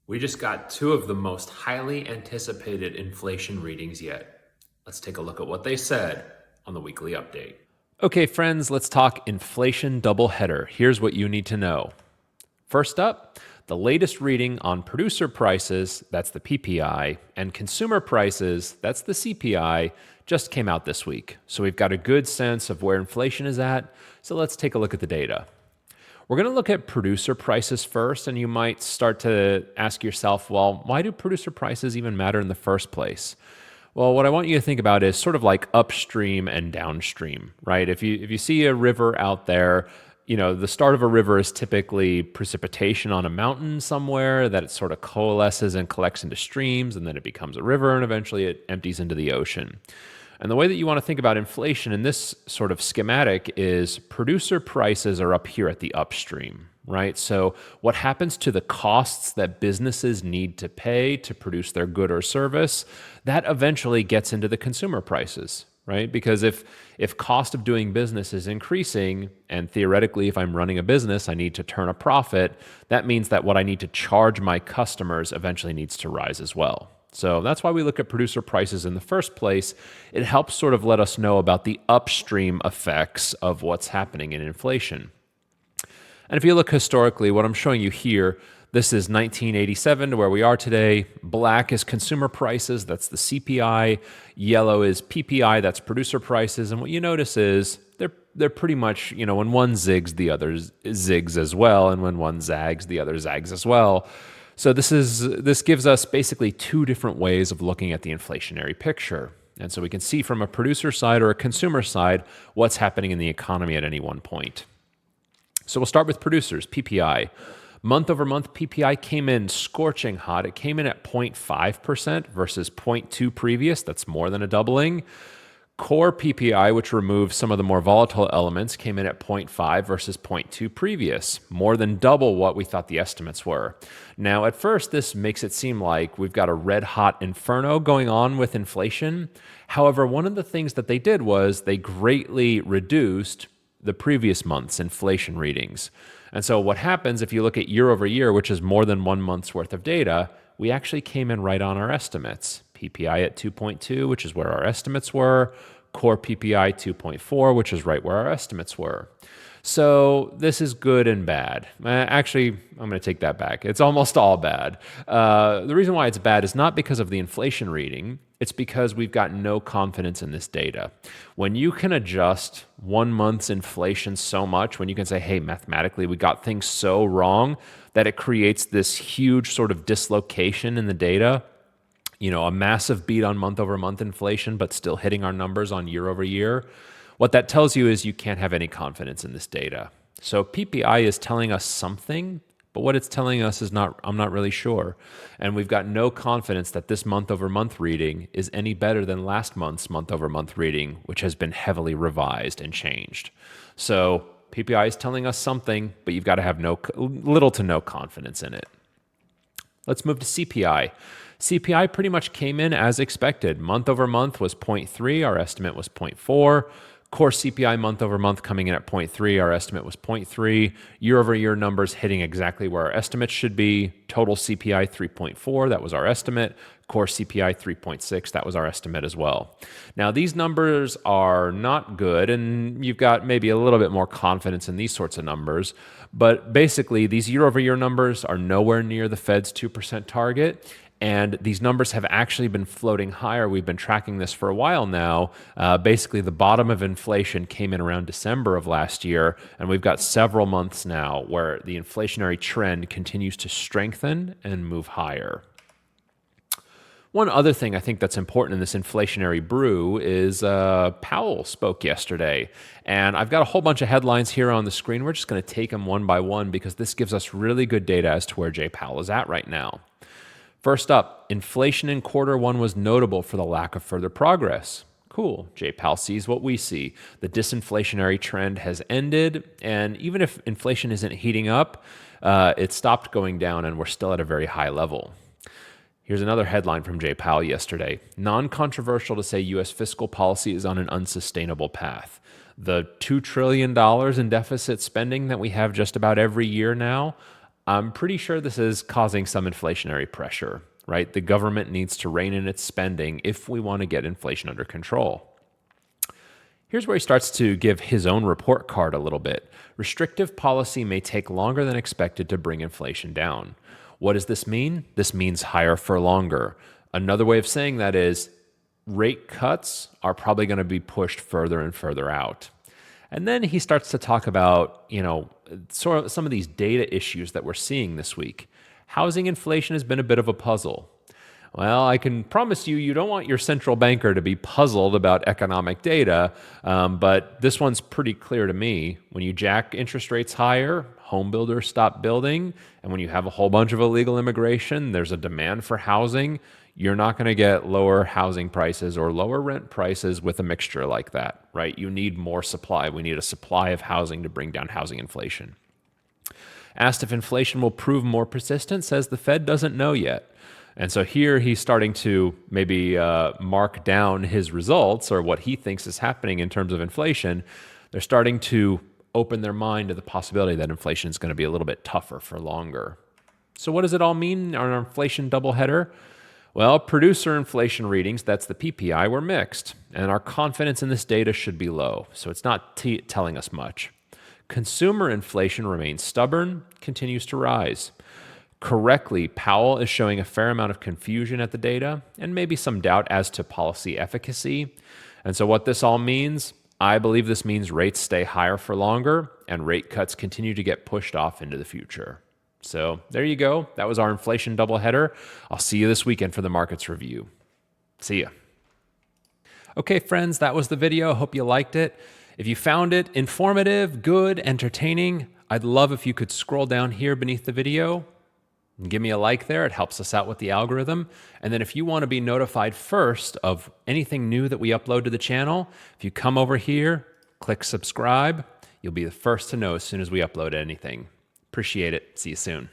We just got two of the most highly anticipated inflation readings yet. Let's take a look at what they said on the weekly update. Okay, friends, let's talk inflation doubleheader. Here's what you need to know. First up, the latest reading on producer prices, that's the PPI, and consumer prices, that's the CPI, just came out this week. So we've got a good sense of where inflation is at. So let's take a look at the data. We're going to look at producer prices first, and you might start to ask yourself, well, why do producer prices even matter in the first place? Well, what I want you to think about is sort of like upstream and downstream, right? If you see a river out there, the start of a river is typically precipitation on a mountain somewhere that it sort of coalesces and collects into streams, and then it becomes a river, and eventually it empties into the ocean. And the way that you want to think about inflation in this sort of schematic is producer prices are up here at the upstream, right? So what happens to the costs that businesses need to pay to produce their good or service, that eventually gets into the consumer prices, right? Because if cost of doing business is increasing, and theoretically, if I'm running a business, I need to turn a profit, that means that what I need to charge my customers eventually needs to rise as well. So that's why we look at producer prices in the first place. It helps sort of let us know about the upstream effects of what's happening in inflation. And if you look historically, what I'm showing you here, this is 1987 to where we are today. Black is consumer prices, that's the CPI. Yellow is PPI, that's producer prices. And what you notice is they're pretty much, when one zigs, the other zigs as well. And when one zags, the other zags as well. So this gives us basically two different ways of looking at the inflationary picture. And so we can see from a producer side or a consumer side what's happening in the economy at any one point. So we'll start with producers, PPI. Month over month, PPI came in scorching hot. It came in at 0.5% versus 0.2 previous. That's more than a doubling. Core PPI, which removes some of the more volatile elements, came in at 0.5 versus 0.2 previous, more than double what we thought the estimates were. Now, at first, this makes it seem like we've got a red-hot inferno going on with inflation. However, one of the things that they did was they greatly reduced the previous month's inflation readings. And so what happens if you look at year over year, which is more than 1 month's worth of data, we actually came in right on our estimates. PPI at 2.2, which is where our estimates were. Core PPI 2.4, which is right where our estimates were. So this is good and bad. Actually, I'm going to take that back. It's almost all bad. The reason why it's bad is not because of the inflation reading. It's because we've got no confidence in this data. When you can adjust 1 month's inflation so much, when you can say, hey, mathematically, we got things so wrong that it creates this huge sort of dislocation in the data, a massive beat on month over month inflation, but still hitting our numbers on year over year. What that tells you is you can't have any confidence in this data. So PPI is telling us something, but what it's telling us is I'm not really sure. And we've got no confidence that this month over month reading is any better than last month's month over month reading, which has been heavily revised and changed. So PPI is telling us something, but you've got to have little to no confidence in it. Let's move to CPI. CPI pretty much came in as expected. Month over month was 0.3. Our estimate was 0.4. Core CPI month over month coming in at 0.3. Our estimate was 0.3. Year over year numbers hitting exactly where our estimates should be. Total CPI 3.4. That was our estimate. Core CPI 3.6. That was our estimate as well. Now, these numbers are not good, and you've got maybe a little bit more confidence in these sorts of numbers. But basically, these year over year numbers are nowhere near the Fed's 2% target. And these numbers have actually been floating higher. We've been tracking this for a while now. Basically, the bottom of inflation came in around December of last year, and we've got several months now where the inflationary trend continues to strengthen and move higher. One other thing I think that's important in this inflationary brew is Powell spoke yesterday. And I've got a whole bunch of headlines here on the screen. We're just going to take them one by one because this gives us really good data as to where Jay Powell is at right now. First up, inflation in Q1 was notable for the lack of further progress. Cool. Jay Powell sees what we see. The disinflationary trend has ended, and even if inflation isn't heating up, it stopped going down, and we're still at a very high level. Here's another headline from Jay Powell yesterday. Non-controversial to say U.S. fiscal policy is on an unsustainable path. The $2 trillion in deficit spending that we have just about every year now, I'm pretty sure this is causing some inflationary pressure, right? The government needs to rein in its spending if we want to get inflation under control. Here's where he starts to give his own report card a little bit. Restrictive policy may take longer than expected to bring inflation down. What does this mean? This means higher for longer. Another way of saying that is rate cuts are probably going to be pushed further and further out. And then he starts to talk about, sort of some of these data issues that we're seeing this week. Housing inflation has been a bit of a puzzle. Well, I can promise you don't want your central banker to be puzzled about economic data, but this one's pretty clear to me. When you jack interest rates higher, home builders stop building, and when you have a whole bunch of illegal immigration, there's a demand for housing. You're not going to get lower housing prices or lower rent prices with a mixture like that, right? You need more supply. We need a supply of housing to bring down housing inflation. Asked if inflation will prove more persistent, says the Fed doesn't know yet. And so here he's starting to maybe mark down his results or what he thinks is happening in terms of inflation. They're starting to open their mind to the possibility that inflation is going to be a little bit tougher for longer. So what does it all mean on our inflation doubleheader? Well, producer inflation readings, that's the PPI, were mixed, and our confidence in this data should be low, so it's not telling us much. Consumer inflation remains stubborn, continues to rise. Correctly, Powell is showing a fair amount of confusion at the data and maybe some doubt as to policy efficacy. And so what this all means, I believe this means rates stay higher for longer and rate cuts continue to get pushed off into the future. So there you go. That was our inflation doubleheader. I'll see you this weekend for the markets review. See ya. Okay, friends, that was the video. I hope you liked it. If you found it informative, good, entertaining, I'd love if you could scroll down here beneath the video and give me a like there. It helps us out with the algorithm. And then if you want to be notified first of anything new that we upload to the channel, if you come over here, click subscribe, you'll be the first to know as soon as we upload anything. Appreciate it. See you soon.